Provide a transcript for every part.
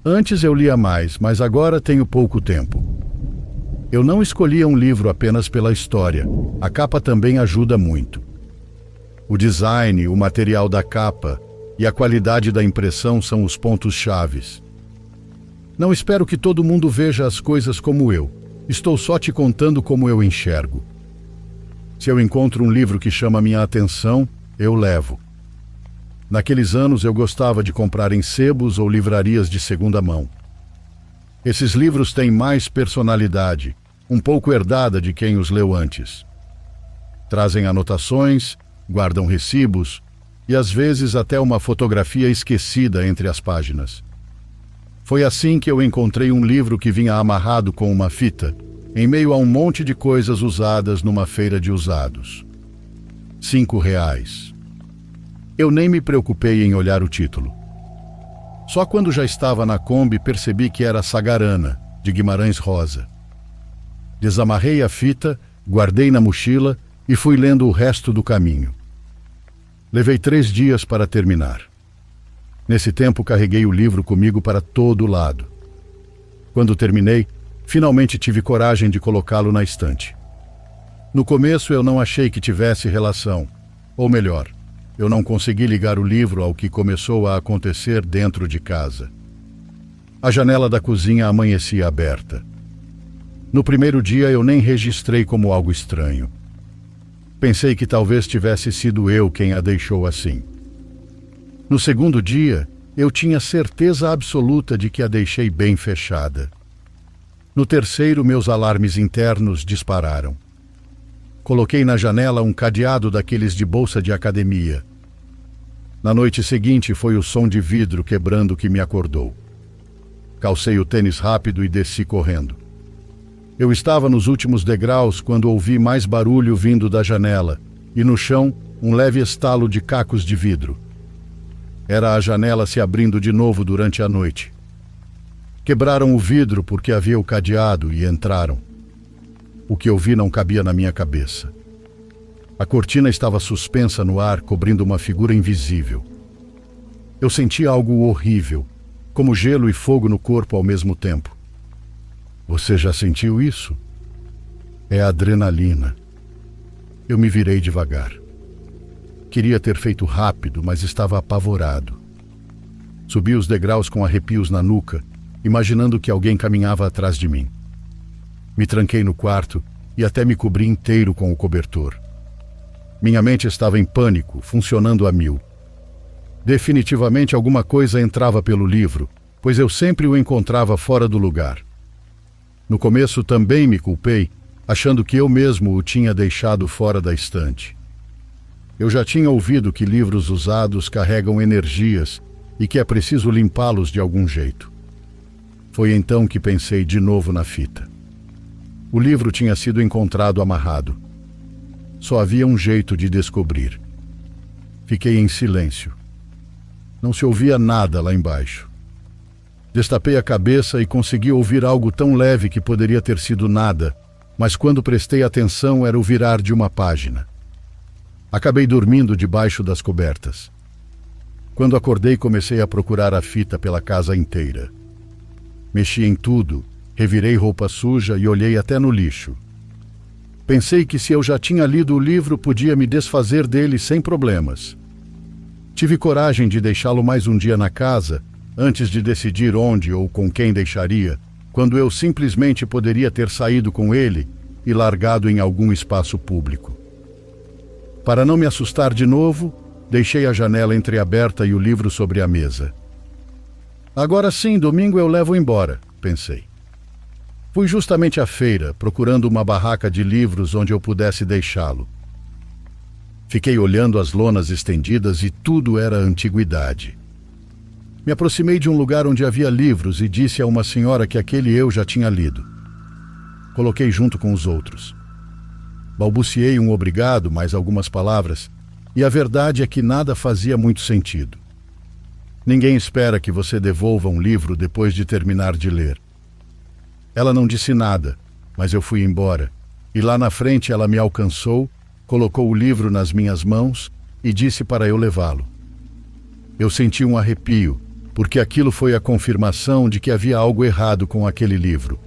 Antes eu lia mais, mas agora tenho pouco tempo. Eu não escolhia um livro apenas pela história. A capa também ajuda muito. O design, o material da capa e a qualidade da impressão são os pontos chaves. Não espero que todo mundo veja as coisas como eu. Estou só te contando como eu enxergo. Se eu encontro um livro que chama minha atenção, eu levo. Naqueles anos eu gostava de comprar em sebos ou livrarias de segunda mão. Esses livros têm mais personalidade, um pouco herdada de quem os leu antes. Trazem anotações, guardam recibos e às vezes até uma fotografia esquecida entre as páginas. Foi assim que eu encontrei um livro que vinha amarrado com uma fita, em meio a um monte de coisas usadas numa feira de usados. R$ 5. Eu nem me preocupei em olhar o título. Só quando já estava na Kombi percebi que era Sagarana, de Guimarães Rosa. Desamarrei a fita, guardei na mochila e fui lendo o resto do caminho. Levei 3 dias para terminar. Nesse tempo carreguei o livro comigo para todo lado. Quando terminei, finalmente tive coragem de colocá-lo na estante. No começo eu não achei que tivesse relação, ou melhor, eu não consegui ligar o livro ao que começou a acontecer dentro de casa. A janela da cozinha amanhecia aberta. No primeiro dia eu nem registrei como algo estranho. Pensei que talvez tivesse sido eu quem a deixou assim. No segundo dia, eu tinha certeza absoluta de que a deixei bem fechada. No terceiro, meus alarmes internos dispararam. Coloquei na janela um cadeado daqueles de bolsa de academia. Na noite seguinte foi o som de vidro quebrando que me acordou. Calcei o tênis rápido e desci correndo. Eu estava nos últimos degraus quando ouvi mais barulho vindo da janela e no chão um leve estalo de cacos de vidro. Era a janela se abrindo de novo durante a noite. Quebraram o vidro porque havia o cadeado e entraram. O que eu vi não cabia na minha cabeça. A cortina estava suspensa no ar, cobrindo uma figura invisível. Eu senti algo horrível, como gelo e fogo no corpo ao mesmo tempo. Você já sentiu isso? É adrenalina. Eu me virei devagar. Queria ter feito rápido, mas estava apavorado. Subi os degraus com arrepios na nuca, imaginando que alguém caminhava atrás de mim. Me tranquei no quarto e até me cobri inteiro com o cobertor. Minha mente estava em pânico, funcionando a 1000. Definitivamente alguma coisa entrava pelo livro, pois eu sempre o encontrava fora do lugar. No começo também me culpei, achando que eu mesmo o tinha deixado fora da estante. Eu já tinha ouvido que livros usados carregam energias e que é preciso limpá-los de algum jeito. Foi então que pensei de novo na fita. O livro tinha sido encontrado amarrado. Só havia um jeito de descobrir. Fiquei em silêncio. Não se ouvia nada lá embaixo. Destapei a cabeça e consegui ouvir algo tão leve que poderia ter sido nada, mas quando prestei atenção era o virar de uma página. Acabei dormindo debaixo das cobertas. Quando acordei, comecei a procurar a fita pela casa inteira. Mexi em tudo, revirei roupa suja e olhei até no lixo. Pensei que se eu já tinha lido o livro, podia me desfazer dele sem problemas. Tive coragem de deixá-lo mais um dia na casa, antes de decidir onde ou com quem deixaria, quando eu simplesmente poderia ter saído com ele e largado em algum espaço público. Para não me assustar de novo, deixei a janela entreaberta e o livro sobre a mesa. Agora sim, domingo eu levo embora, pensei. Fui justamente à feira, procurando uma barraca de livros onde eu pudesse deixá-lo. Fiquei olhando as lonas estendidas e tudo era antiguidade. Me aproximei de um lugar onde havia livros e disse a uma senhora que aquele eu já tinha lido. Coloquei junto com os outros. Balbuciei um obrigado, mais algumas palavras, e a verdade é que nada fazia muito sentido. Ninguém espera que você devolva um livro depois de terminar de ler. Ela não disse nada, mas eu fui embora, e lá na frente ela me alcançou, colocou o livro nas minhas mãos e disse para eu levá-lo. Eu senti um arrepio, porque aquilo foi a confirmação de que havia algo errado com aquele livro.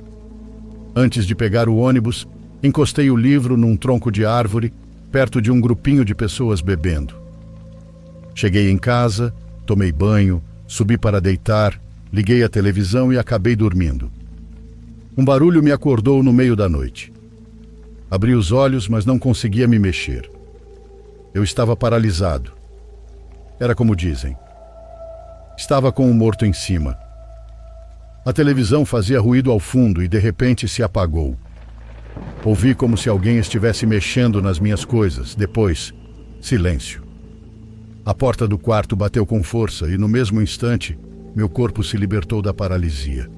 Antes de pegar o ônibus, encostei o livro num tronco de árvore, perto de um grupinho de pessoas bebendo. Cheguei em casa, tomei banho, subi para deitar, liguei a televisão e acabei dormindo. Um barulho me acordou no meio da noite. Abri os olhos, mas não conseguia me mexer. Eu estava paralisado. Era como dizem. Estava com um morto em cima. A televisão fazia ruído ao fundo e de repente se apagou. Ouvi como se alguém estivesse mexendo nas minhas coisas. Depois, silêncio. A porta do quarto bateu com força e no mesmo instante, meu corpo se libertou da paralisia.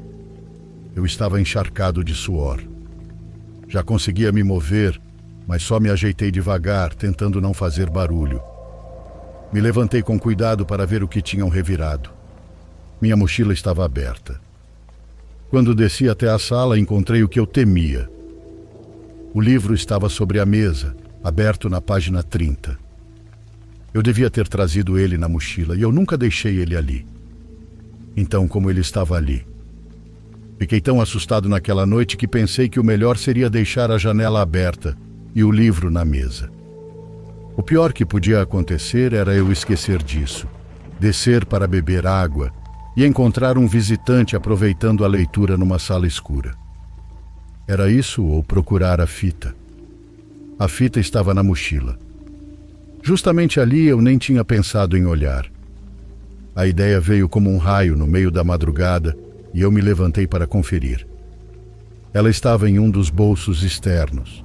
Eu estava encharcado de suor. Já conseguia me mover, mas só me ajeitei devagar, tentando não fazer barulho. Me levantei com cuidado para ver o que tinham revirado. Minha mochila estava aberta. Quando desci até a sala, encontrei o que eu temia. O livro estava sobre a mesa, aberto na página 30. Eu devia ter trazido ele na mochila e eu nunca deixei ele ali. Então, como ele estava ali? Fiquei tão assustado naquela noite que pensei que o melhor seria deixar a janela aberta e o livro na mesa. O pior que podia acontecer era eu esquecer disso, descer para beber água e encontrar um visitante aproveitando a leitura numa sala escura. Era isso ou procurar a fita? A fita estava na mochila. Justamente ali eu nem tinha pensado em olhar. A ideia veio como um raio no meio da madrugada e eu me levantei para conferir. Ela estava em um dos bolsos externos.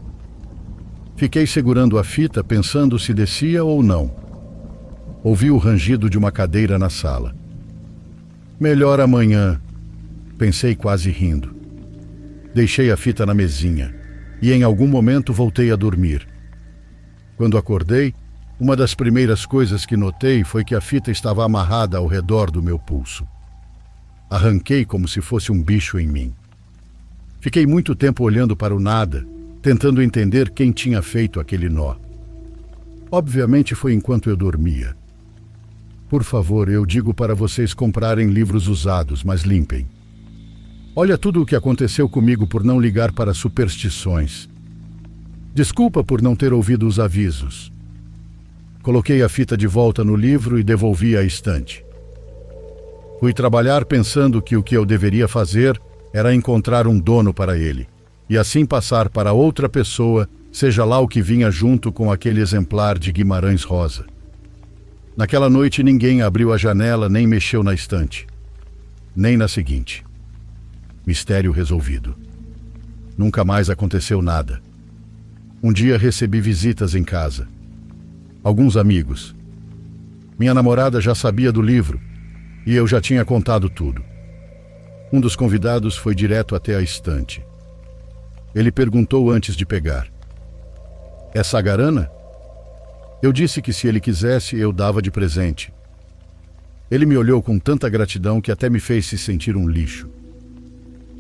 Fiquei segurando a fita pensando se descia ou não. Ouvi o rangido de uma cadeira na sala. Melhor amanhã, pensei quase rindo. Deixei a fita na mesinha e em algum momento voltei a dormir. Quando acordei, uma das primeiras coisas que notei foi que a fita estava amarrada ao redor do meu pulso. Arranquei como se fosse um bicho em mim. Fiquei muito tempo olhando para o nada, tentando entender quem tinha feito aquele nó. Obviamente foi enquanto eu dormia. Por favor, eu digo para vocês comprarem livros usados, mas limpem. Olha tudo o que aconteceu comigo por não ligar para superstições. Desculpa por não ter ouvido os avisos. Coloquei a fita de volta no livro e devolvi à estante. Fui trabalhar pensando que o que eu deveria fazer era encontrar um dono para ele, e assim passar para outra pessoa, seja lá o que vinha junto com aquele exemplar de Guimarães Rosa. Naquela noite ninguém abriu a janela nem mexeu na estante. Nem na seguinte. Mistério resolvido. Nunca mais aconteceu nada. Um dia recebi visitas em casa. Alguns amigos. Minha namorada já sabia do livro e eu já tinha contado tudo. Um dos convidados foi direto até a estante. Ele perguntou antes de pegar: "É Sagarana?" Eu disse que se ele quisesse, eu dava de presente. Ele me olhou com tanta gratidão que até me fez se sentir um lixo.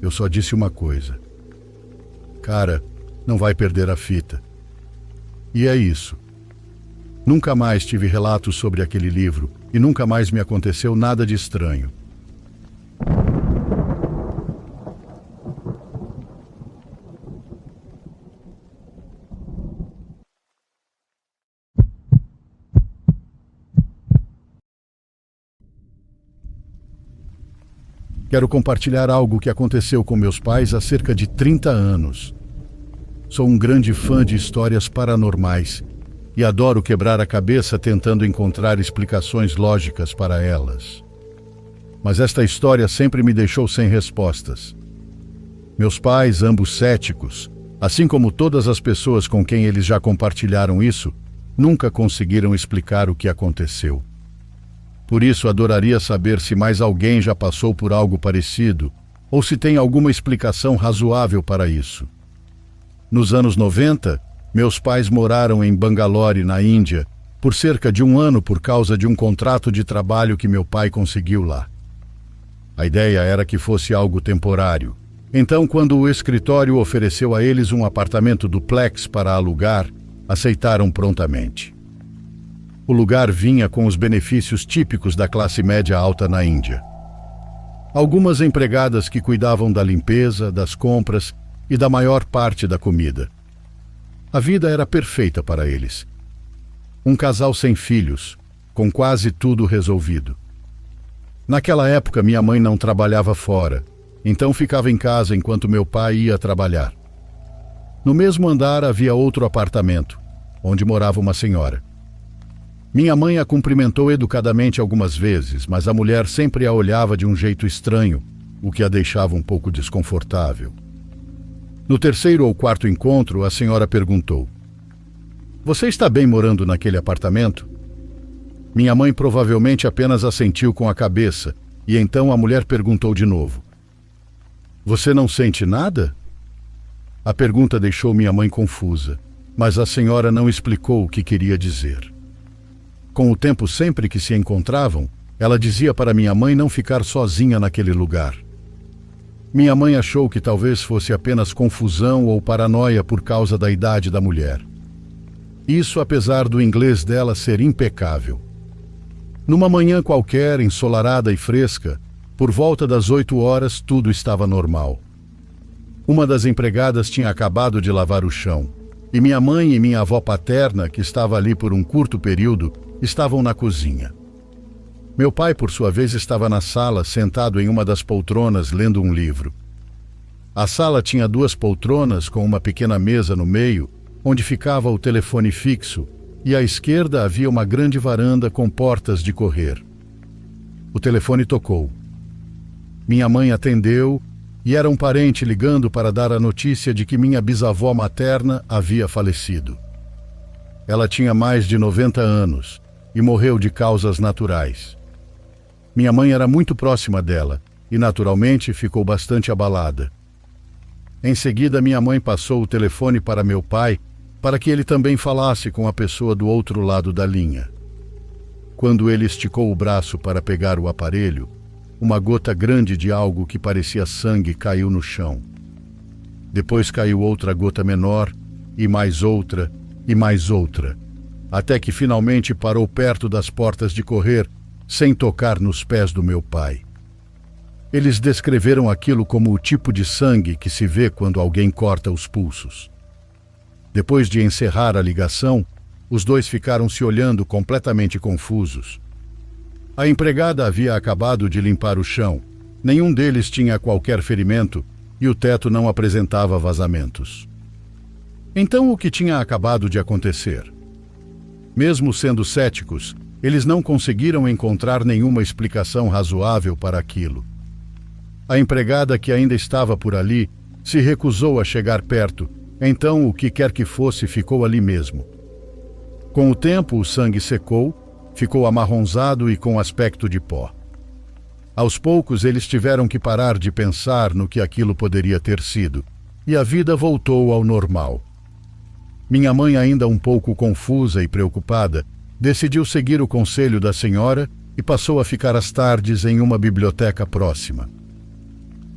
Eu só disse uma coisa: "Cara, não vai perder a fita." E é isso. Nunca mais tive relatos sobre aquele livro e nunca mais me aconteceu nada de estranho. Quero compartilhar algo que aconteceu com meus pais há cerca de 30 anos. Sou um grande fã de histórias paranormais e adoro quebrar a cabeça tentando encontrar explicações lógicas para elas. Mas esta história sempre me deixou sem respostas. Meus pais, ambos céticos, assim como todas as pessoas com quem eles já compartilharam isso, nunca conseguiram explicar o que aconteceu. Por isso, adoraria saber se mais alguém já passou por algo parecido ou se tem alguma explicação razoável para isso. Nos anos 90, meus pais moraram em Bangalore, na Índia, por cerca de um ano por causa de um contrato de trabalho que meu pai conseguiu lá. A ideia era que fosse algo temporário. Então, quando o escritório ofereceu a eles um apartamento duplex para alugar, aceitaram prontamente. O lugar vinha com os benefícios típicos da classe média alta na Índia. Algumas empregadas que cuidavam da limpeza, das compras e da maior parte da comida. A vida era perfeita para eles. Um casal sem filhos, com quase tudo resolvido. Naquela época, minha mãe não trabalhava fora, então ficava em casa enquanto meu pai ia trabalhar. No mesmo andar havia outro apartamento, onde morava uma senhora. Minha mãe a cumprimentou educadamente algumas vezes, mas a mulher sempre a olhava de um jeito estranho, o que a deixava um pouco desconfortável. No terceiro ou quarto encontro, a senhora perguntou: "Você está bem morando naquele apartamento?" Minha mãe provavelmente apenas assentiu com a cabeça, e então a mulher perguntou de novo: "Você não sente nada?" A pergunta deixou minha mãe confusa, mas a senhora não explicou o que queria dizer. Com o tempo, sempre que se encontravam, ela dizia para minha mãe não ficar sozinha naquele lugar. Minha mãe achou que talvez fosse apenas confusão ou paranoia por causa da idade da mulher. Isso apesar do inglês dela ser impecável. Numa manhã qualquer, ensolarada e fresca, por volta das 8 horas, tudo estava normal. Uma das empregadas tinha acabado de lavar o chão, e minha mãe e minha avó paterna, que estava ali por um curto período, estavam na cozinha. Meu pai, por sua vez, estava na sala, sentado em uma das poltronas, lendo um livro. A sala tinha 2 poltronas com uma pequena mesa no meio, onde ficava o telefone fixo, e à esquerda havia uma grande varanda com portas de correr. O telefone tocou. Minha mãe atendeu, e era um parente ligando para dar a notícia de que minha bisavó materna havia falecido. Ela tinha mais de 90 anos e morreu de causas naturais. Minha mãe era muito próxima dela e, naturalmente, ficou bastante abalada. Em seguida, minha mãe passou o telefone para meu pai para que ele também falasse com a pessoa do outro lado da linha. Quando ele esticou o braço para pegar o aparelho, uma gota grande de algo que parecia sangue caiu no chão. Depois caiu outra gota menor, e mais outra, até que finalmente parou perto das portas de correr, sem tocar nos pés do meu pai. Eles descreveram aquilo como o tipo de sangue que se vê quando alguém corta os pulsos. Depois de encerrar a ligação, os dois ficaram se olhando completamente confusos. A empregada havia acabado de limpar o chão, nenhum deles tinha qualquer ferimento e o teto não apresentava vazamentos. Então, o que tinha acabado de acontecer? Mesmo sendo céticos, eles não conseguiram encontrar nenhuma explicação razoável para aquilo. A empregada, que ainda estava por ali, se recusou a chegar perto, então o que quer que fosse ficou ali mesmo. Com o tempo, o sangue secou, ficou amarronzado e com aspecto de pó. Aos poucos, eles tiveram que parar de pensar no que aquilo poderia ter sido, e a vida voltou ao normal. Minha mãe, ainda um pouco confusa e preocupada, decidiu seguir o conselho da senhora e passou a ficar às tardes em uma biblioteca próxima.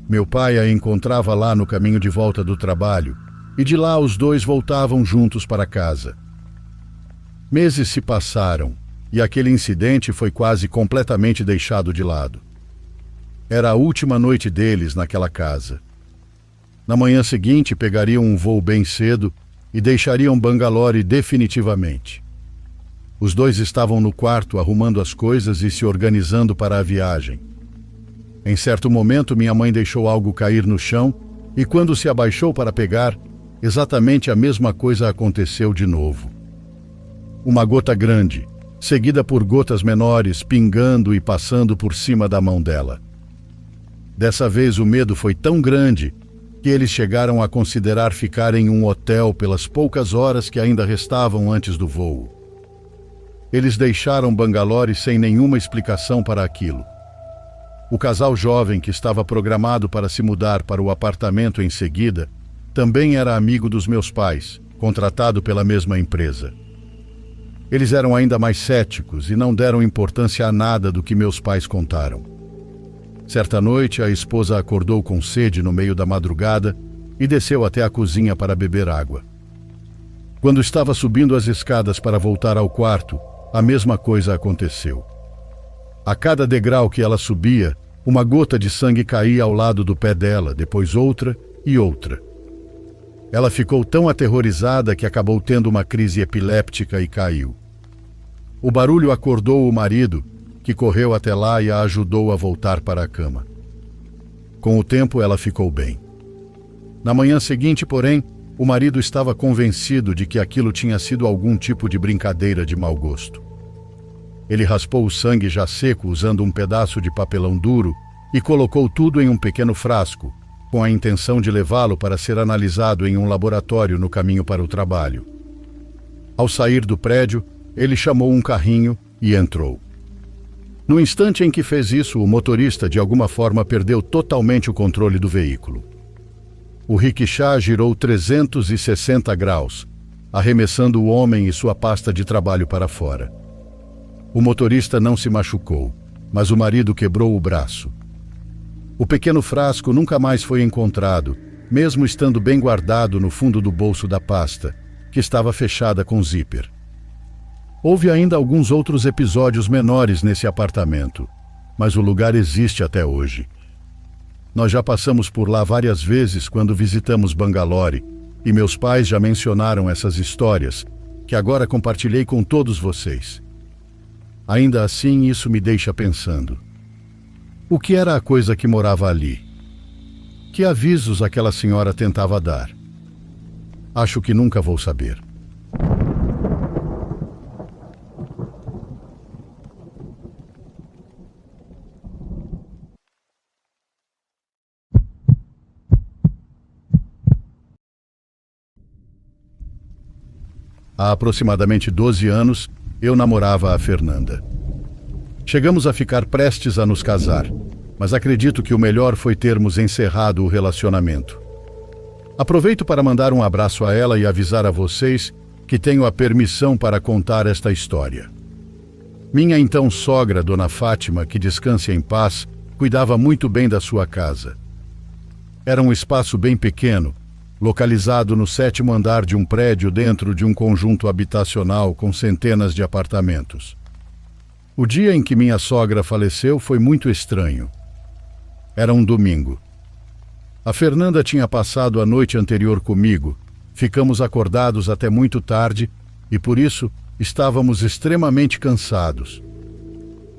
Meu pai a encontrava lá no caminho de volta do trabalho, e de lá os dois voltavam juntos para casa. Meses se passaram, e aquele incidente foi quase completamente deixado de lado. Era a última noite deles naquela casa. Na manhã seguinte, pegariam um voo bem cedo e deixariam Bangalore definitivamente. Os dois estavam no quarto arrumando as coisas e se organizando para a viagem. Em certo momento, minha mãe deixou algo cair no chão e, quando se abaixou para pegar, exatamente a mesma coisa aconteceu de novo. Uma gota grande, seguida por gotas menores, pingando e passando por cima da mão dela. Dessa vez, o medo foi tão grande que eles chegaram a considerar ficar em um hotel pelas poucas horas que ainda restavam antes do voo. Eles deixaram Bangalore sem nenhuma explicação para aquilo. O casal jovem que estava programado para se mudar para o apartamento em seguida também era amigo dos meus pais, contratado pela mesma empresa. Eles eram ainda mais céticos e não deram importância a nada do que meus pais contaram. Certa noite, a esposa acordou com sede no meio da madrugada e desceu até a cozinha para beber água. Quando estava subindo as escadas para voltar ao quarto, a mesma coisa aconteceu. A cada degrau que ela subia, Uma gota de sangue caía ao lado do pé dela, depois outra e outra. Ela ficou tão aterrorizada que acabou tendo uma crise epiléptica e caiu. O barulho acordou o marido, que correu até lá e a ajudou a voltar para a cama. Com o tempo, ela ficou bem. Na manhã seguinte, porém, o marido estava convencido de que aquilo tinha sido algum tipo de brincadeira de mau gosto. Ele raspou o sangue já seco usando um pedaço de papelão duro e colocou tudo em um pequeno frasco, com a intenção de levá-lo para ser analisado em um laboratório no caminho para o trabalho. Ao sair do prédio, ele chamou um carrinho e entrou. No instante em que fez isso, o motorista de alguma forma perdeu totalmente o controle do veículo. O rickshaw girou 360 graus, arremessando o homem e sua pasta de trabalho para fora. O motorista não se machucou, mas o marido quebrou o braço. O pequeno frasco nunca mais foi encontrado, mesmo estando bem guardado no fundo do bolso da pasta, que estava fechada com zíper. Houve ainda alguns outros episódios menores nesse apartamento, mas o lugar existe até hoje. Nós já passamos por lá várias vezes quando visitamos Bangalore, e meus pais já mencionaram essas histórias, que agora compartilhei com todos vocês. Ainda assim, isso me deixa pensando. O que era a coisa que morava ali? Que avisos aquela senhora tentava dar? Acho que nunca vou saber. Há aproximadamente 12 anos, eu namorava a Fernanda. Chegamos a ficar prestes a nos casar, mas acredito que o melhor foi termos encerrado o relacionamento. Aproveito para mandar um abraço a ela e avisar a vocês que tenho a permissão para contar esta história. Minha então sogra, Dona Fátima, que descanse em paz, cuidava muito bem da sua casa. Era um espaço bem pequeno, localizado no 7º andar de um prédio dentro de um conjunto habitacional com centenas de apartamentos. O dia em que minha sogra faleceu foi muito estranho. Era um domingo. A Fernanda tinha passado a noite anterior comigo, ficamos acordados até muito tarde e, por isso, estávamos extremamente cansados.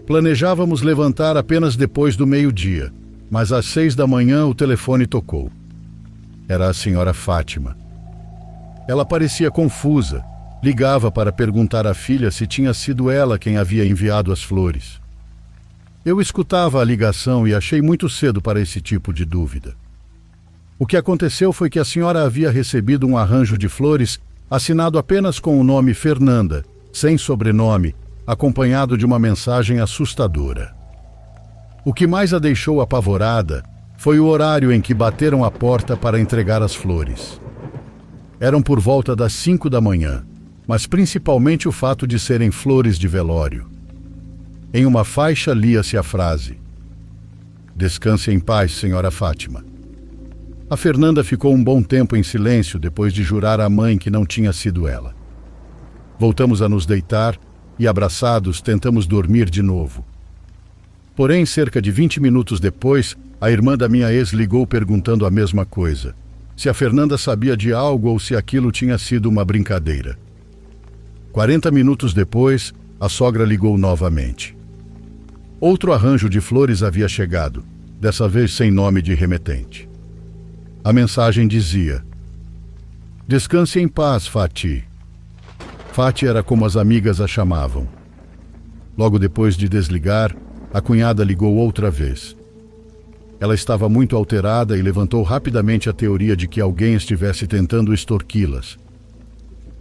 Planejávamos levantar apenas depois do meio-dia, mas às 6 da manhã o telefone tocou. Era a senhora Fátima. Ela parecia confusa, ligava para perguntar à filha se tinha sido ela quem havia enviado as flores. Eu escutava a ligação e achei muito cedo para esse tipo de dúvida. O que aconteceu foi que a senhora havia recebido um arranjo de flores assinado apenas com o nome Fernanda, sem sobrenome, acompanhado de uma mensagem assustadora. O que mais a deixou apavorada foi o horário em que bateram a porta para entregar as flores. Eram por volta das 5 da manhã, mas principalmente o fato de serem flores de velório. Em uma faixa lia-se a frase: "Descanse em paz, senhora Fátima." A Fernanda ficou um bom tempo em silêncio depois de jurar à mãe que não tinha sido ela. Voltamos a nos deitar e, abraçados, tentamos dormir de novo. Porém, cerca de 20 minutos depois, a irmã da minha ex ligou perguntando a mesma coisa: se a Fernanda sabia de algo ou se aquilo tinha sido uma brincadeira. 40 minutos depois, a sogra ligou novamente. Outro arranjo de flores havia chegado, dessa vez sem nome de remetente. A mensagem dizia: "Descanse em paz, Fati." Fati era como as amigas a chamavam. Logo depois de desligar, a cunhada ligou outra vez. Ela estava muito alterada e levantou rapidamente a teoria de que alguém estivesse tentando extorquí-las.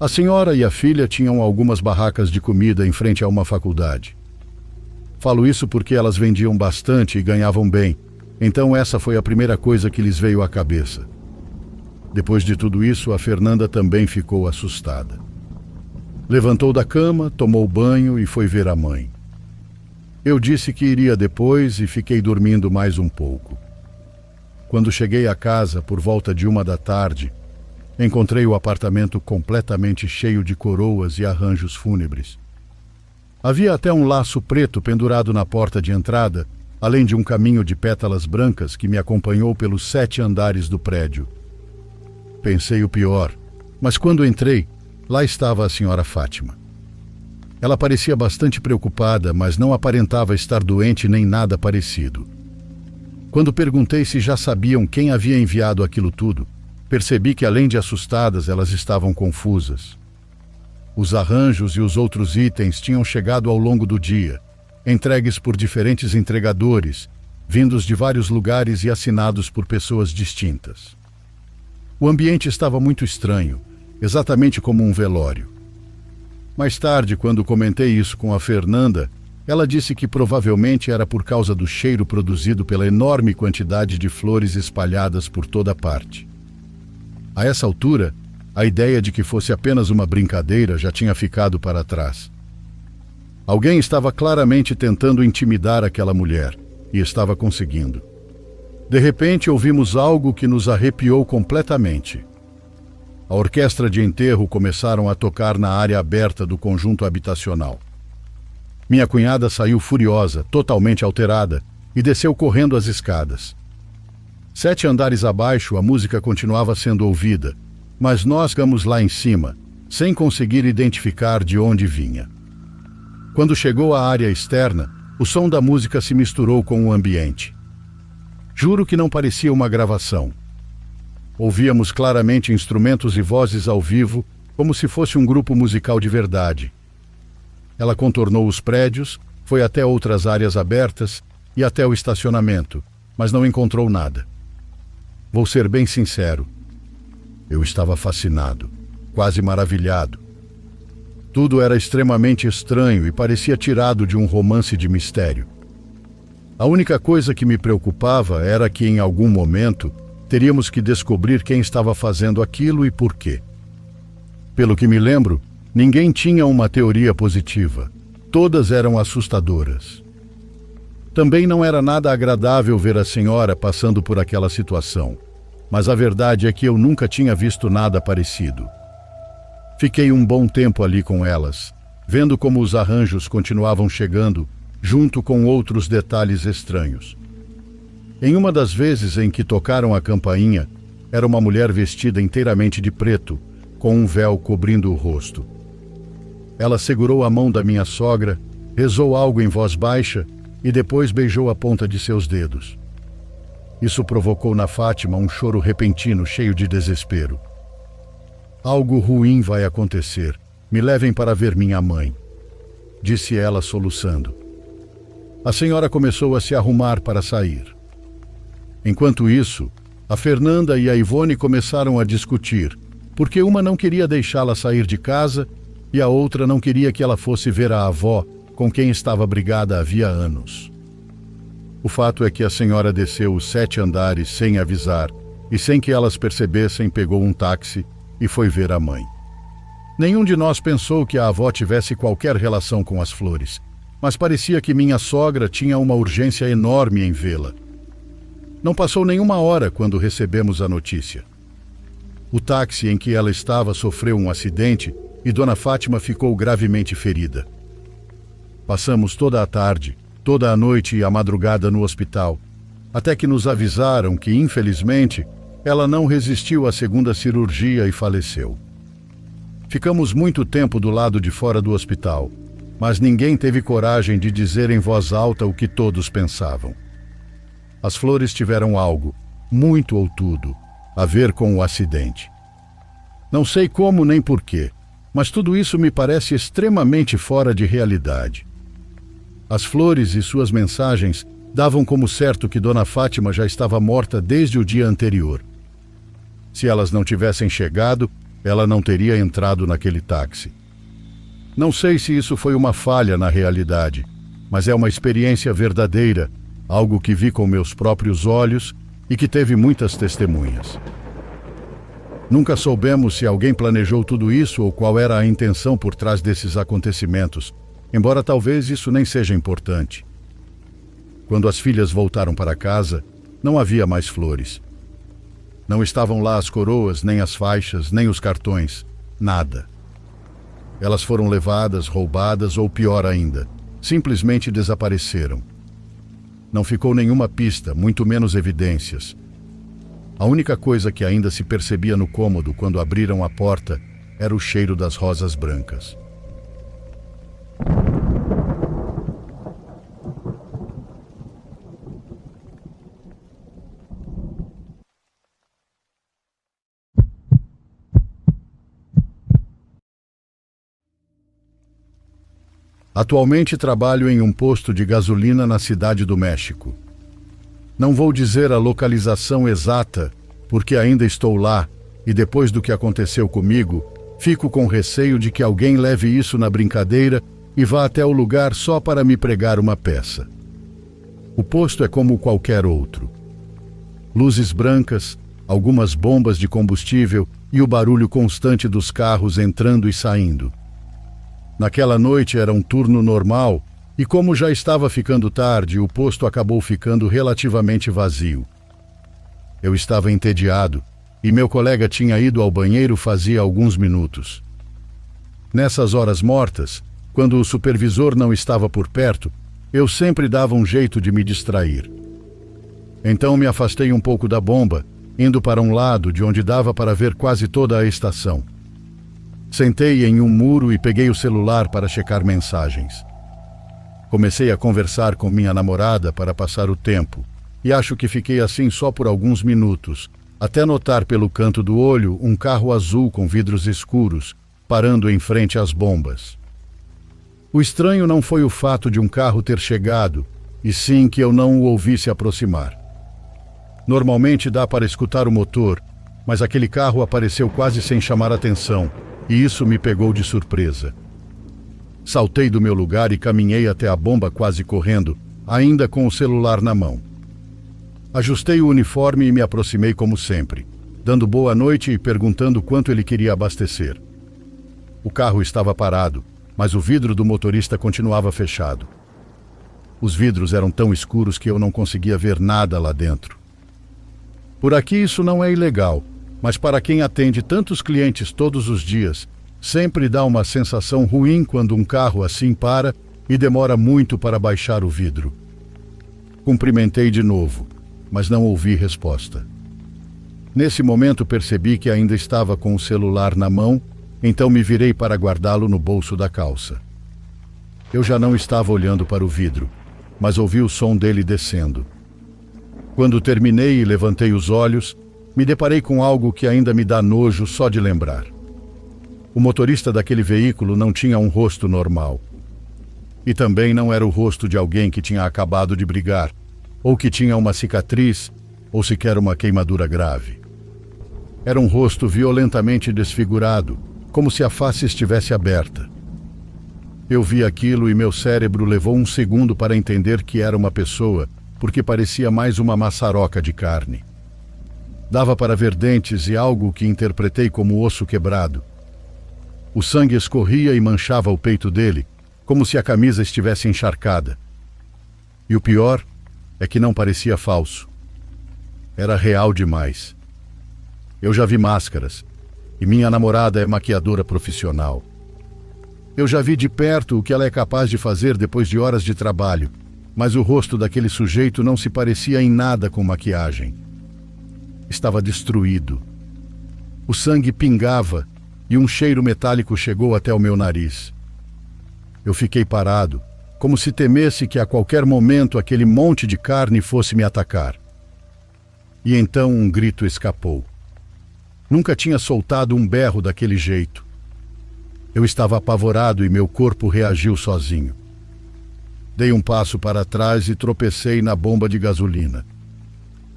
A senhora e a filha tinham algumas barracas de comida em frente a uma faculdade. Falo isso porque elas vendiam bastante e ganhavam bem, então essa foi a primeira coisa que lhes veio à cabeça. Depois de tudo isso, a Fernanda também ficou assustada. Levantou da cama, tomou banho e foi ver a mãe. Eu disse que iria depois e fiquei dormindo mais um pouco. Quando cheguei à casa, por volta de 1 da tarde, encontrei o apartamento completamente cheio de coroas e arranjos fúnebres. Havia até um laço preto pendurado na porta de entrada, além de um caminho de pétalas brancas que me acompanhou pelos 7 andares do prédio. Pensei o pior, mas quando entrei, lá estava a senhora Fátima. Ela parecia bastante preocupada, mas não aparentava estar doente nem nada parecido. Quando perguntei se já sabiam quem havia enviado aquilo tudo, percebi que, além de assustadas, elas estavam confusas. Os arranjos e os outros itens tinham chegado ao longo do dia, entregues por diferentes entregadores, vindos de vários lugares e assinados por pessoas distintas. O ambiente estava muito estranho, exatamente como um velório. Mais tarde, quando comentei isso com a Fernanda, ela disse que provavelmente era por causa do cheiro produzido pela enorme quantidade de flores espalhadas por toda parte. A essa altura, a ideia de que fosse apenas uma brincadeira já tinha ficado para trás. Alguém estava claramente tentando intimidar aquela mulher, e estava conseguindo. De repente, ouvimos algo que nos arrepiou completamente. A orquestra de enterro começaram a tocar na área aberta do conjunto habitacional. Minha cunhada saiu furiosa, totalmente alterada, e desceu correndo as escadas. 7 andares abaixo, a música continuava sendo ouvida, mas nós ficamos lá em cima, sem conseguir identificar de onde vinha. Quando chegou à área externa, o som da música se misturou com o ambiente. Juro que não parecia uma gravação. Ouvíamos claramente instrumentos e vozes ao vivo, como se fosse um grupo musical de verdade. Ela contornou os prédios, foi até outras áreas abertas e até o estacionamento, mas não encontrou nada. Vou ser bem sincero. Eu estava fascinado, quase maravilhado. Tudo era extremamente estranho e parecia tirado de um romance de mistério. A única coisa que me preocupava era que, em algum momento, teríamos que descobrir quem estava fazendo aquilo e por quê. Pelo que me lembro, ninguém tinha uma teoria positiva. Todas eram assustadoras. Também não era nada agradável ver a senhora passando por aquela situação, mas a verdade é que eu nunca tinha visto nada parecido. Fiquei um bom tempo ali com elas, vendo como os arranjos continuavam chegando, junto com outros detalhes estranhos. Em uma das vezes em que tocaram a campainha, era uma mulher vestida inteiramente de preto, com um véu cobrindo o rosto. Ela segurou a mão da minha sogra, rezou algo em voz baixa e depois beijou a ponta de seus dedos. Isso provocou na Fátima um choro repentino, cheio de desespero. Algo ruim vai acontecer. Me levem para ver minha mãe, disse ela soluçando. A senhora começou a se arrumar para sair. Enquanto isso, a Fernanda e a Ivone começaram a discutir, porque uma não queria deixá-la sair de casa e a outra não queria que ela fosse ver a avó, com quem estava brigada havia anos. O fato é que a senhora desceu os 7 andares sem avisar e, sem que elas percebessem, pegou um táxi e foi ver a mãe. Nenhum de nós pensou que a avó tivesse qualquer relação com as flores, mas parecia que minha sogra tinha uma urgência enorme em vê-la. Não passou nenhuma hora quando recebemos a notícia. O táxi em que ela estava sofreu um acidente e Dona Fátima ficou gravemente ferida. Passamos toda a tarde, toda a noite e a madrugada no hospital, até que nos avisaram que, infelizmente, ela não resistiu à segunda cirurgia e faleceu. Ficamos muito tempo do lado de fora do hospital, mas ninguém teve coragem de dizer em voz alta o que todos pensavam. As flores tiveram algo, muito ou tudo, a ver com o acidente. Não sei como nem porquê, mas tudo isso me parece extremamente fora de realidade. As flores e suas mensagens davam como certo que Dona Fátima já estava morta desde o dia anterior. Se elas não tivessem chegado, ela não teria entrado naquele táxi. Não sei se isso foi uma falha na realidade, mas é uma experiência verdadeira, algo que vi com meus próprios olhos e que teve muitas testemunhas. Nunca soubemos se alguém planejou tudo isso ou qual era a intenção por trás desses acontecimentos, embora talvez isso nem seja importante. Quando as filhas voltaram para casa, não havia mais flores. Não estavam lá as coroas, nem as faixas, nem os cartões, nada. Elas foram levadas, roubadas ou pior ainda, simplesmente desapareceram. Não ficou nenhuma pista, muito menos evidências. A única coisa que ainda se percebia no cômodo quando abriram a porta era o cheiro das rosas brancas. Atualmente trabalho em um posto de gasolina na Cidade do México. Não vou dizer a localização exata, porque ainda estou lá e depois do que aconteceu comigo, fico com receio de que alguém leve isso na brincadeira e vá até o lugar só para me pregar uma peça. O posto é como qualquer outro. Luzes brancas, algumas bombas de combustível e o barulho constante dos carros entrando e saindo. Naquela noite era um turno normal e, como já estava ficando tarde, o posto acabou ficando relativamente vazio. Eu estava entediado e meu colega tinha ido ao banheiro fazia alguns minutos. Nessas horas mortas, quando o supervisor não estava por perto, eu sempre dava um jeito de me distrair. Então me afastei um pouco da bomba, indo para um lado de onde dava para ver quase toda a estação. Sentei em um muro e peguei o celular para checar mensagens. Comecei a conversar com minha namorada para passar o tempo, e acho que fiquei assim só por alguns minutos, até notar pelo canto do olho um carro azul com vidros escuros, parando em frente às bombas. O estranho não foi o fato de um carro ter chegado, e sim que eu não o ouvi se aproximar. Normalmente dá para escutar o motor, mas aquele carro apareceu quase sem chamar atenção, e isso me pegou de surpresa. Saltei do meu lugar e caminhei até a bomba quase correndo, ainda com o celular na mão. Ajustei o uniforme e me aproximei como sempre, dando boa noite e perguntando quanto ele queria abastecer. O carro estava parado, mas o vidro do motorista continuava fechado. Os vidros eram tão escuros que eu não conseguia ver nada lá dentro. Por aqui isso não é ilegal, mas para quem atende tantos clientes todos os dias, sempre dá uma sensação ruim quando um carro assim para e demora muito para baixar o vidro. Cumprimentei de novo, mas não ouvi resposta. Nesse momento percebi que ainda estava com o celular na mão, então me virei para guardá-lo no bolso da calça. Eu já não estava olhando para o vidro, mas ouvi o som dele descendo. Quando terminei e levantei os olhos, me deparei com algo que ainda me dá nojo só de lembrar. O motorista daquele veículo não tinha um rosto normal. E também não era o rosto de alguém que tinha acabado de brigar, ou que tinha uma cicatriz, ou sequer uma queimadura grave. Era um rosto violentamente desfigurado, como se a face estivesse aberta. Eu vi aquilo e meu cérebro levou um segundo para entender que era uma pessoa, porque parecia mais uma maçaroca de carne. Dava para ver dentes e algo que interpretei como osso quebrado. O sangue escorria e manchava o peito dele, como se a camisa estivesse encharcada. E o pior é que não parecia falso. Era real demais. Eu já vi máscaras, e minha namorada é maquiadora profissional. Eu já vi de perto o que ela é capaz de fazer depois de horas de trabalho, mas o rosto daquele sujeito não se parecia em nada com maquiagem. Estava destruído. O sangue pingava e um cheiro metálico chegou até o meu nariz. Eu fiquei parado, como se temesse que a qualquer momento aquele monte de carne fosse me atacar. E então um grito escapou. Nunca tinha soltado um berro daquele jeito. Eu estava apavorado e meu corpo reagiu sozinho. Dei um passo para trás e tropecei na bomba de gasolina.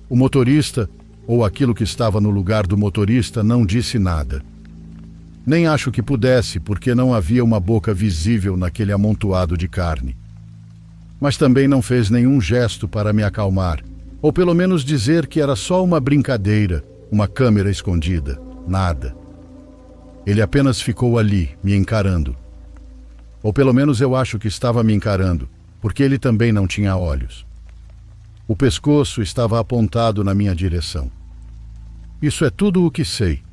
O motorista, ou aquilo que estava no lugar do motorista, não disse nada. Nem acho que pudesse, porque não havia uma boca visível naquele amontoado de carne. Mas também não fez nenhum gesto para me acalmar, ou pelo menos dizer que era só uma brincadeira, uma câmera escondida. Nada. Ele apenas ficou ali, me encarando. Ou pelo menos eu acho que estava me encarando, porque ele também não tinha olhos. O pescoço estava apontado na minha direção. Isso é tudo o que sei.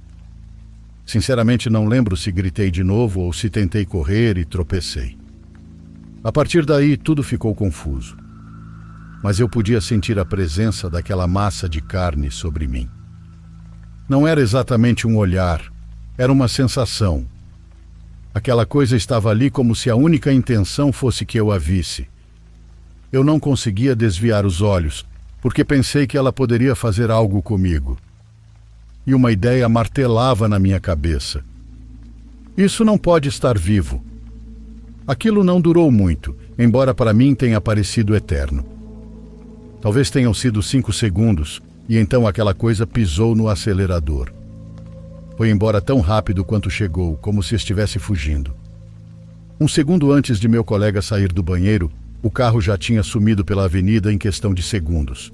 Sinceramente não lembro se gritei de novo ou se tentei correr e tropecei. A partir daí tudo ficou confuso. mas eu podia sentir a presença daquela massa de carne sobre mim. Não era exatamente um olhar, era uma sensação. Aquela coisa estava ali como se a única intenção fosse que eu a visse. Eu não conseguia desviar os olhos, porque pensei que ela poderia fazer algo comigo. E uma ideia martelava na minha cabeça. Isso não pode estar vivo. Aquilo não durou muito, embora para mim tenha parecido eterno. Talvez tenham sido 5 segundos, e então aquela coisa pisou no acelerador. Foi embora tão rápido quanto chegou, como se estivesse fugindo. 1 segundo antes de meu colega sair do banheiro, o carro já tinha sumido pela avenida em questão de segundos.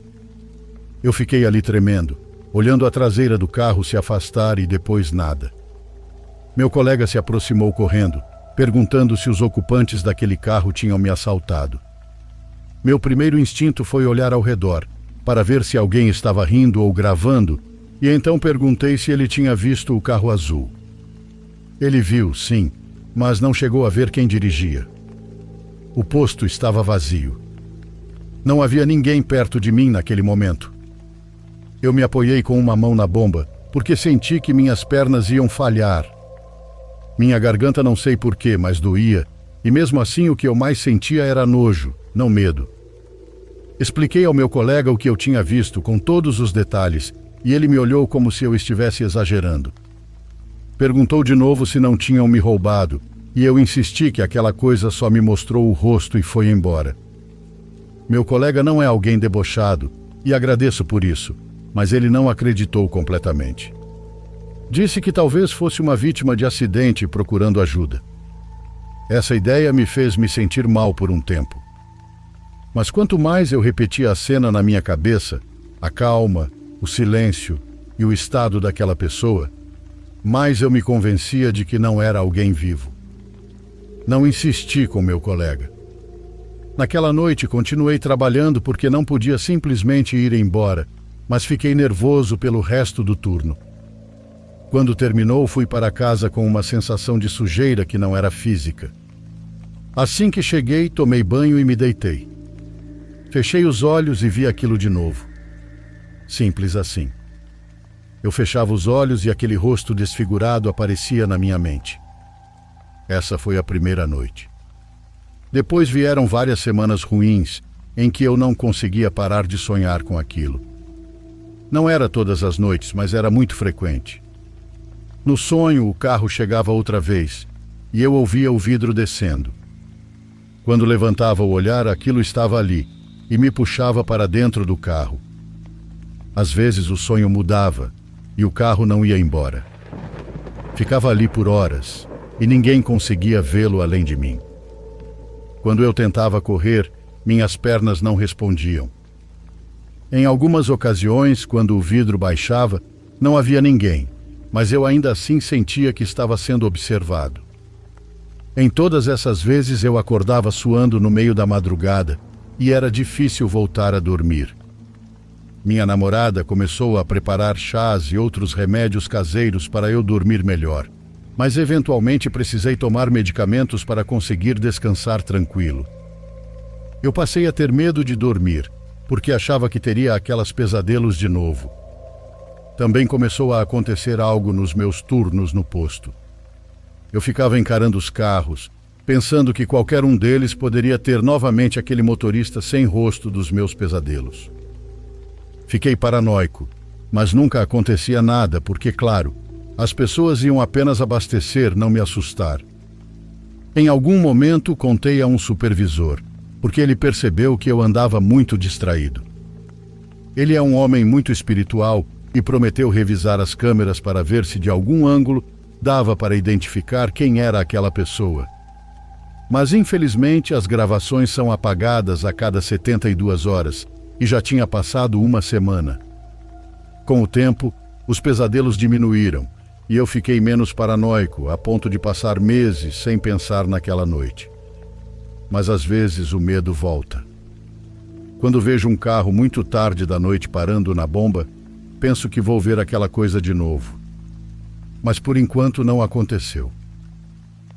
Eu fiquei ali tremendo, olhando a traseira do carro se afastar e depois nada. Meu colega se aproximou correndo, perguntando se os ocupantes daquele carro tinham me assaltado. Meu primeiro instinto foi olhar ao redor, para ver se alguém estava rindo ou gravando, e então perguntei se ele tinha visto o carro azul. Ele viu, sim, mas não chegou a ver quem dirigia. O posto estava vazio. Não havia ninguém perto de mim naquele momento. Eu me apoiei com uma mão na bomba, porque senti que minhas pernas iam falhar. Minha garganta não sei porquê, mas doía, e mesmo assim o que eu mais sentia era nojo, não medo. Expliquei ao meu colega o que eu tinha visto, com todos os detalhes, e ele me olhou como se eu estivesse exagerando. Perguntou de novo se não tinham me roubado, e eu insisti que aquela coisa só me mostrou o rosto e foi embora. Meu colega não é alguém debochado, e agradeço por isso, mas ele não acreditou completamente. Disse que talvez fosse uma vítima de acidente procurando ajuda. Essa ideia me fez me sentir mal por um tempo. Mas quanto mais eu repetia a cena na minha cabeça, a calma, o silêncio e o estado daquela pessoa, mais eu me convencia de que não era alguém vivo. Não insisti com meu colega. Naquela noite continuei trabalhando porque não podia simplesmente ir embora, mas fiquei nervoso pelo resto do turno. Quando terminou, fui para casa com uma sensação de sujeira que não era física. Assim que cheguei, tomei banho e me deitei. Fechei os olhos e vi aquilo de novo. Simples assim. Eu fechava os olhos e aquele rosto desfigurado aparecia na minha mente. Essa foi a primeira noite. Depois vieram várias semanas ruins, em que eu não conseguia parar de sonhar com aquilo. Não era todas as noites, mas era muito frequente. No sonho, o carro chegava outra vez, e eu ouvia o vidro descendo. Quando levantava o olhar, aquilo estava ali, e me puxava para dentro do carro. Às vezes o sonho mudava, e o carro não ia embora. Ficava ali por horas, e ninguém conseguia vê-lo além de mim. Quando eu tentava correr, minhas pernas não respondiam. Em algumas ocasiões, quando o vidro baixava, não havia ninguém, mas eu ainda assim sentia que estava sendo observado. Em todas essas vezes eu acordava suando no meio da madrugada e era difícil voltar a dormir. Minha namorada começou a preparar chás e outros remédios caseiros para eu dormir melhor, mas eventualmente precisei tomar medicamentos para conseguir descansar tranquilo. Eu passei a ter medo de dormir, porque achava que teria aqueles pesadelos de novo. Também começou a acontecer algo nos meus turnos no posto. Eu ficava encarando os carros, pensando que qualquer um deles poderia ter novamente aquele motorista sem rosto dos meus pesadelos. Fiquei paranoico, mas nunca acontecia nada porque, claro, as pessoas iam apenas abastecer, não me assustar. Em algum momento contei a um supervisor, porque ele percebeu que eu andava muito distraído. Ele é um homem muito espiritual e prometeu revisar as câmeras para ver se de algum ângulo dava para identificar quem era aquela pessoa. Mas infelizmente as gravações são apagadas a cada 72 horas e já tinha passado uma semana. Com o tempo, os pesadelos diminuíram e eu fiquei menos paranoico, a ponto de passar meses sem pensar naquela noite. Mas às vezes o medo volta. Quando vejo um carro muito tarde da noite parando na bomba, penso que vou ver aquela coisa de novo. Mas por enquanto não aconteceu.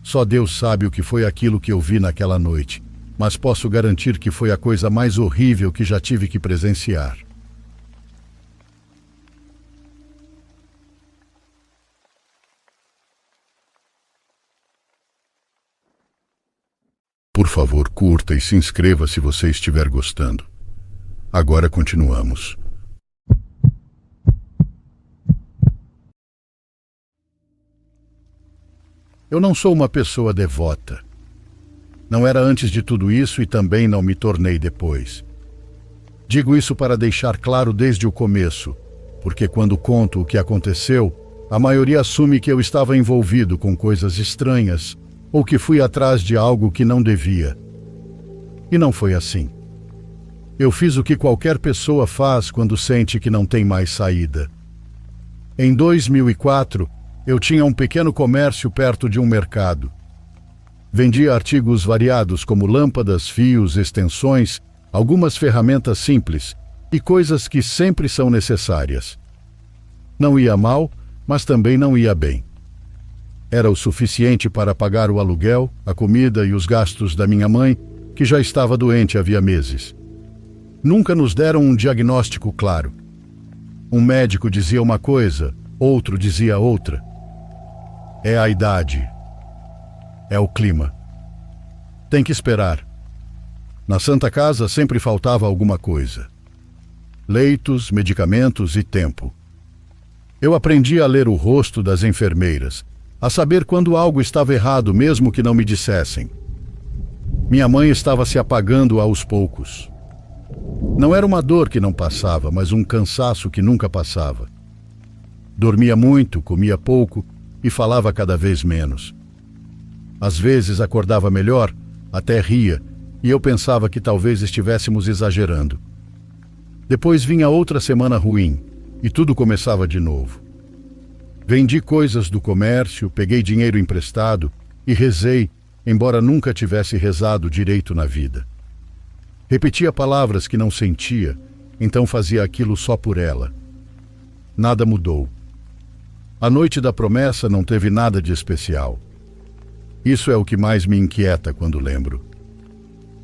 Só Deus sabe o que foi aquilo que eu vi naquela noite, mas posso garantir que foi a coisa mais horrível que já tive que presenciar. Por favor, curta e se inscreva se você estiver gostando. Agora continuamos. Eu não sou uma pessoa devota. Não era antes de tudo isso e também não me tornei depois. Digo isso para deixar claro desde o começo, porque quando conto o que aconteceu, a maioria assume que eu estava envolvido com coisas estranhas ou que fui atrás de algo que não devia. E não foi assim. Eu fiz o que qualquer pessoa faz quando sente que não tem mais saída. Em 2004, eu tinha um pequeno comércio perto de um mercado. Vendia artigos variados como lâmpadas, fios, extensões, algumas ferramentas simples e coisas que sempre são necessárias. Não ia mal, mas também não ia bem. Era o suficiente para pagar o aluguel, a comida e os gastos da minha mãe, que já estava doente havia meses. Nunca nos deram um diagnóstico claro. Um médico dizia uma coisa, outro dizia outra. É a idade. É o clima. Tem que esperar. Na Santa Casa sempre faltava alguma coisa. Leitos, medicamentos e tempo. Eu aprendi a ler o rosto das enfermeiras, a saber quando algo estava errado mesmo que não me dissessem. Minha mãe estava se apagando aos poucos. Não era uma dor que não passava, mas um cansaço que nunca passava. Dormia muito, comia pouco e falava cada vez menos. Às vezes acordava melhor, até ria, e eu pensava que talvez estivéssemos exagerando. Depois vinha outra semana ruim, e tudo começava de novo. Vendi coisas do comércio, peguei dinheiro emprestado e rezei, embora nunca tivesse rezado direito na vida. Repetia palavras que não sentia, então fazia aquilo só por ela. Nada mudou. A noite da promessa não teve nada de especial. Isso é o que mais me inquieta quando lembro.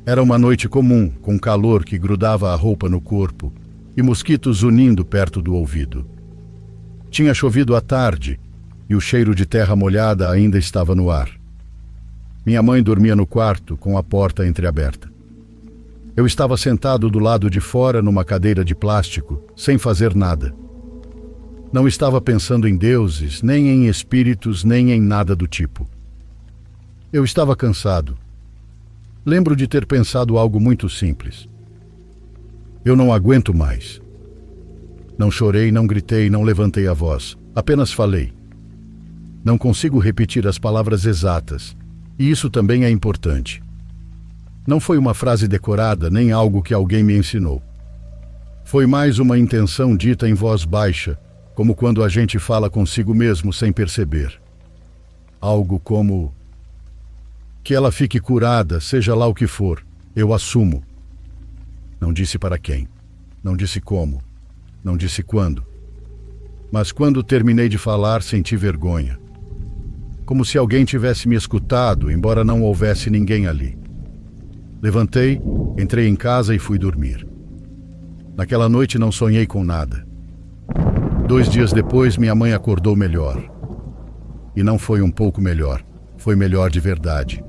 Era uma noite comum, com calor que grudava a roupa no corpo e mosquitos unindo perto do ouvido. Tinha chovido à tarde e o cheiro de terra molhada ainda estava no ar. Minha mãe dormia no quarto, com a porta entreaberta. Eu estava sentado do lado de fora numa cadeira de plástico, sem fazer nada. Não estava pensando em deuses, nem em espíritos, nem em nada do tipo. Eu estava cansado. Lembro de ter pensado algo muito simples. Eu não aguento mais. Não chorei, não gritei, não levantei a voz. Apenas falei. Não consigo repetir as palavras exatas, e isso também é importante. Não foi uma frase decorada, nem algo que alguém me ensinou. Foi mais uma intenção dita em voz baixa, como quando a gente fala consigo mesmo sem perceber. Algo como: que ela fique curada, seja lá o que for, eu assumo. Não disse para quem, não disse como, não disse quando. Mas quando terminei de falar, senti vergonha. Como se alguém tivesse me escutado, embora não houvesse ninguém ali. Levantei, entrei em casa e fui dormir. Naquela noite não sonhei com nada. 2 dias depois, minha mãe acordou melhor. E não foi um pouco melhor, foi melhor de verdade.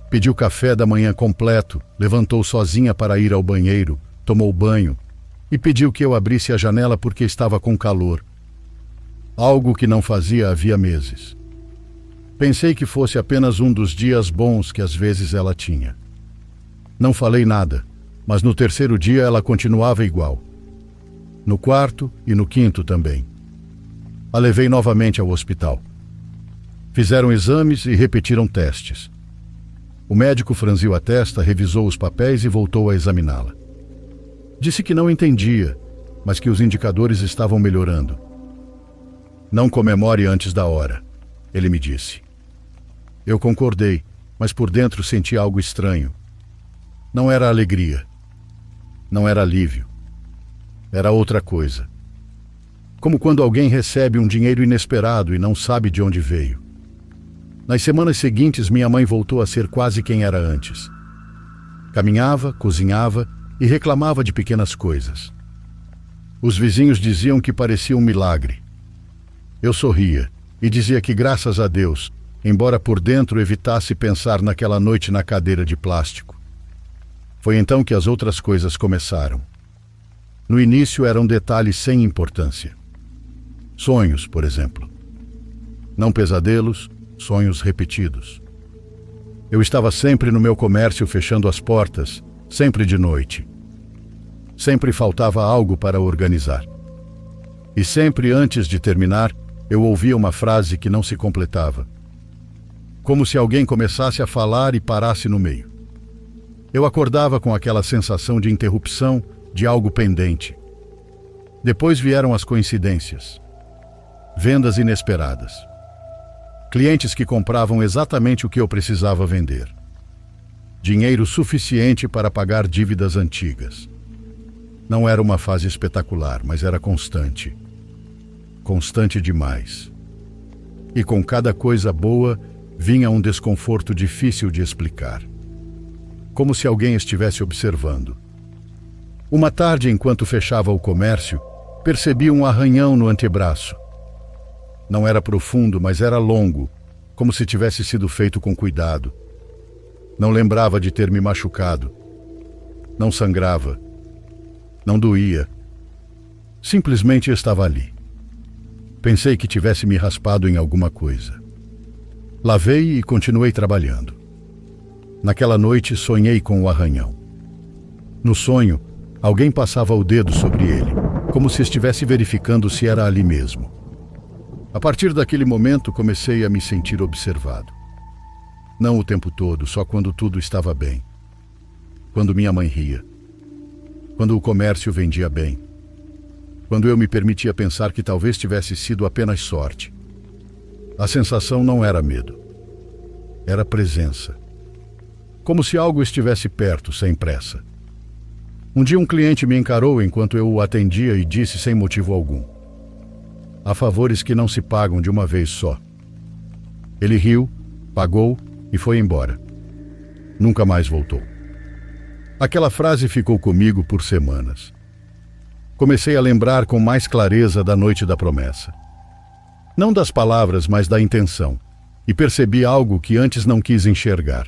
Pediu café da manhã completo, levantou sozinha para ir ao banheiro, tomou banho e pediu que eu abrisse a janela porque estava com calor. Algo que não fazia havia meses. Pensei que fosse apenas um dos dias bons que às vezes ela tinha. Não falei nada, mas no 3º dia ela continuava igual. No 4º e no 5º também. A levei novamente ao hospital. Fizeram exames e repetiram testes. O médico franziu a testa, revisou os papéis e voltou a examiná-la. Disse que não entendia, mas que os indicadores estavam melhorando. Não comemore antes da hora, ele me disse. Eu concordei, mas por dentro senti algo estranho. Não era alegria. Não era alívio. Era outra coisa. Como quando alguém recebe um dinheiro inesperado e não sabe de onde veio. Nas semanas seguintes, minha mãe voltou a ser quase quem era antes. Caminhava, cozinhava e reclamava de pequenas coisas. Os vizinhos diziam que parecia um milagre. Eu sorria e dizia que, graças a Deus, embora por dentro evitasse pensar naquela noite na cadeira de plástico. Foi então que as outras coisas começaram. No início eram detalhes sem importância. Sonhos, por exemplo. Não pesadelos, sonhos repetidos. Eu estava sempre no meu comércio fechando as portas, sempre de noite. Sempre faltava algo para organizar. E sempre antes de terminar, eu ouvia uma frase que não se completava. Como se alguém começasse a falar e parasse no meio. Eu acordava com aquela sensação de interrupção, de algo pendente. Depois vieram as coincidências. Vendas inesperadas. Clientes que compravam exatamente o que eu precisava vender. Dinheiro suficiente para pagar dívidas antigas. Não era uma fase espetacular, mas era constante. Constante demais. E com cada coisa boa vinha um desconforto difícil de explicar. Como se alguém estivesse observando. Uma tarde, enquanto fechava o comércio, percebi um arranhão no antebraço. Não era profundo, mas era longo, como se tivesse sido feito com cuidado. Não lembrava de ter me machucado. Não sangrava. Não doía. Simplesmente estava ali. Pensei que tivesse me raspado em alguma coisa. Lavei e continuei trabalhando. Naquela noite sonhei com o arranhão. No sonho, alguém passava o dedo sobre ele, como se estivesse verificando se era ali mesmo. A partir daquele momento, comecei a me sentir observado. Não o tempo todo, só quando tudo estava bem. Quando minha mãe ria. Quando o comércio vendia bem. Quando eu me permitia pensar que talvez tivesse sido apenas sorte. A sensação não era medo. Era presença. Como se algo estivesse perto, sem pressa. Um dia um cliente me encarou enquanto eu o atendia e disse sem motivo algum: há favores que não se pagam de uma vez só. Ele riu, pagou e foi embora. Nunca mais voltou. Aquela frase ficou comigo por semanas. Comecei a lembrar com mais clareza da noite da promessa. Não das palavras, mas da intenção. E percebi algo que antes não quis enxergar.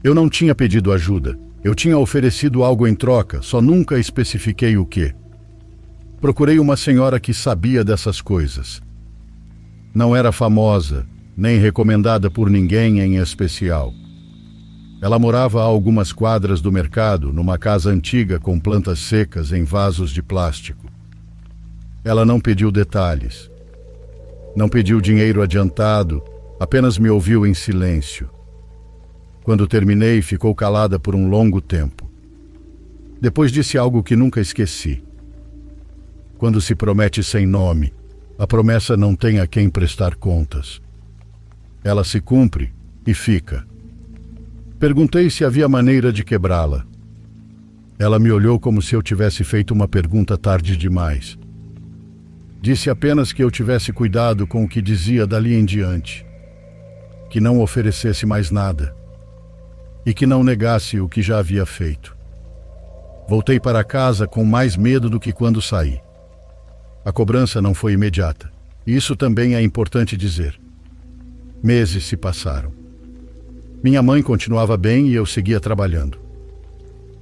Eu não tinha pedido ajuda. Eu tinha oferecido algo em troca, só nunca especifiquei o quê. Procurei uma senhora que sabia dessas coisas. Não era famosa, nem recomendada por ninguém em especial. Ela morava a algumas quadras do mercado, numa casa antiga com plantas secas em vasos de plástico. Ela não pediu detalhes. Não pediu dinheiro adiantado, apenas me ouviu em silêncio. Quando terminei, ficou calada por um longo tempo. Depois disse algo que nunca esqueci. Quando se promete sem nome, a promessa não tem a quem prestar contas. Ela se cumpre e fica. Perguntei se havia maneira de quebrá-la. Ela me olhou como se eu tivesse feito uma pergunta tarde demais. Disse apenas que eu tivesse cuidado com o que dizia dali em diante. Que não oferecesse mais nada. E que não negasse o que já havia feito. Voltei para casa com mais medo do que quando saí. A cobrança não foi imediata. E isso também é importante dizer. Meses se passaram. Minha mãe continuava bem e eu seguia trabalhando.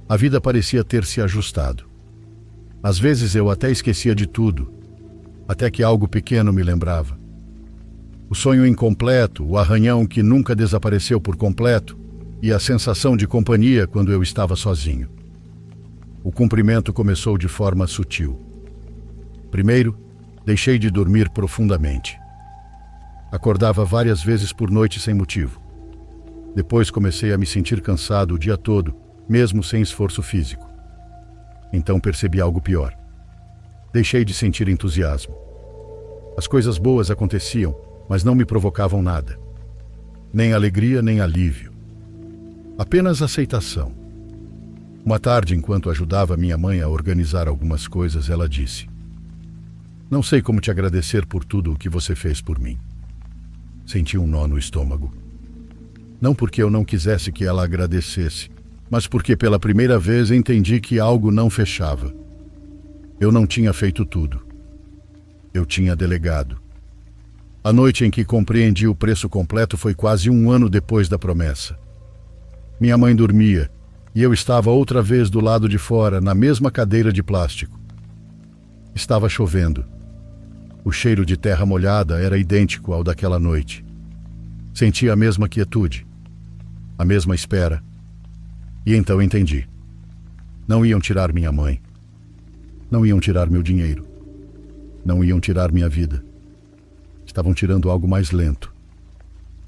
A vida parecia ter se ajustado. Às vezes eu até esquecia de tudo, até que algo pequeno me lembrava. O sonho incompleto, o arranhão que nunca desapareceu por completo e a sensação de companhia quando eu estava sozinho. O cumprimento começou de forma sutil. Primeiro, deixei de dormir profundamente. Acordava várias vezes por noite sem motivo. Depois comecei a me sentir cansado o dia todo, mesmo sem esforço físico. Então percebi algo pior. Deixei de sentir entusiasmo. As coisas boas aconteciam, mas não me provocavam nada. Nem alegria, nem alívio. Apenas aceitação. Uma tarde, enquanto ajudava minha mãe a organizar algumas coisas, ela disse: não sei como te agradecer por tudo o que você fez por mim. Senti um nó no estômago. Não porque eu não quisesse que ela agradecesse, mas porque pela primeira vez entendi que algo não fechava. Eu não tinha feito tudo. Eu tinha delegado. A noite em que compreendi o preço completo foi quase 1 ano depois da promessa. Minha mãe dormia e eu estava outra vez do lado de fora, na mesma cadeira de plástico. Estava chovendo. O cheiro de terra molhada era idêntico ao daquela noite. Senti a mesma quietude, a mesma espera. E então entendi. Não iam tirar minha mãe. Não iam tirar meu dinheiro. Não iam tirar minha vida. Estavam tirando algo mais lento.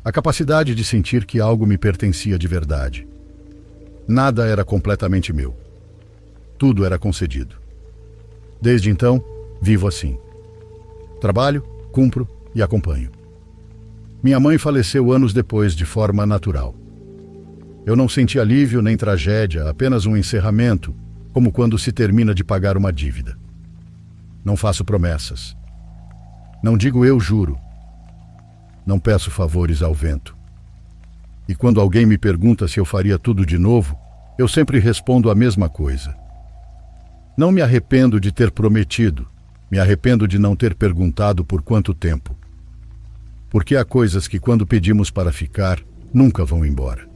A capacidade de sentir que algo me pertencia de verdade. Nada era completamente meu. Tudo era concedido. Desde então, vivo assim. Trabalho, cumpro e acompanho. Minha mãe faleceu anos depois, de forma natural. Eu não senti alívio nem tragédia, apenas um encerramento, como quando se termina de pagar uma dívida. Não faço promessas. Não digo eu juro. Não peço favores ao vento. E quando alguém me pergunta se eu faria tudo de novo, eu sempre respondo a mesma coisa. Não me arrependo de ter prometido, me arrependo de não ter perguntado por quanto tempo. Porque há coisas que, quando pedimos para ficar, nunca vão embora.